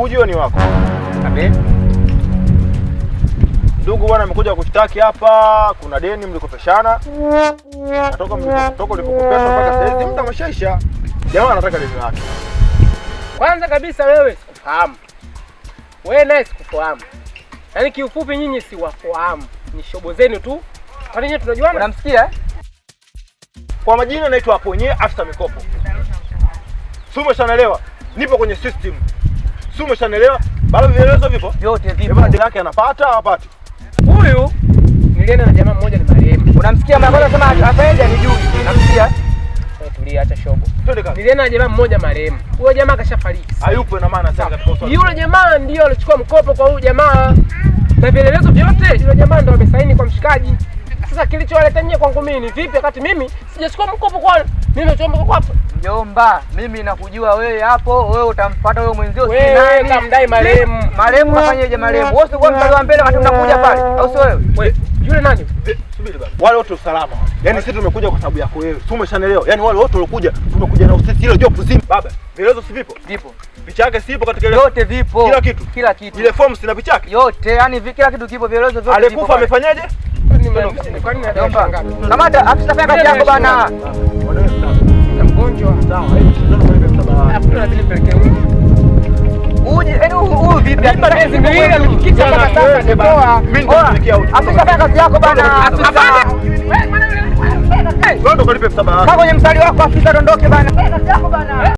Ujio ni wako. Abe. Ndugu bwana amekuja kushtaki hapa, kuna deni mlikopeshana. Natoka ulikopesha mpaka sasa hivi mtu ameshaisha. Jamaa anataka deni lake. Kwanza kabisa wewe sikufahamu. Wewe naye sikufahamu. Yaani kiufupi nyinyi si wafahamu. Ni shobo zenu tu. Kwa nini tunajuana? Unamsikia? Kwa majina naitwa Aponye, afisa mikopo. Sumo shanaelewa. Nipo kwenye system. Sumo shanaelewa. Bado vielezo vipo? Vyote vipo. Hebu deni lake anapata au hapati? Huyu nilienda na jamaa mmoja ni marehemu. Unamsikia mara kwanza sema afaje anijui. Unamsikia? Tulia, acha shobo. Twende kazi. Nilienda na jamaa mmoja marehemu. Huyo jamaa kashafariki. Hayupo ina maana sasa katika swali. Yule jamaa ndio alichukua mkopo kwa huyu jamaa. Na vielelezo vyote yule jamaa ndio amesaini kwa mshikaji. Sasa kilichowaleta nyie kwangu mimi ni vipi wakati mimi sijachukua mkopo kwa mimi nimechukua mkopo hapo. Mjomba, mimi nakujua wewe hapo, wewe utampata wewe mwenzio si Wewe nani? kamdai marehemu. Marehemu kafanyaje marehemu? Wewe sio mstari wa mbele wakati unakuja pale, au sio wewe? Wewe yule nani? Subiri baba. Wale wote usalama. Yaani sisi tumekuja kwa sababu yako wewe. Sumo shanaelewa. Yaani wale wote walikuja tumekuja na usisi ile job zima. Baba, vielezo si vipo? Vipo. Picha yake sipo katika ile. Yote vipo. Kila kitu. Kila kitu. Ile form sina picha yake. Yote, yani kila kitu kipo, vielezo vyote vipo. Alikufa amefanyaje? Kwani Mjomba, kamata afisa fanya kazi yako bana. na mgonjwa. Sawa, hivi Alafu tunabidi peleke huyu. Uje, yani huyu vipi? Nipa miezi miwili amefikisha mpaka sasa ndoa. mimi ndo nitumikia huyu. Afisa fanya kazi yako bana. Afisa. Wewe ndo kalipe msamaha. Kaa kwenye mstari wako afisa, dondoke bana. Fanya kazi yako bana.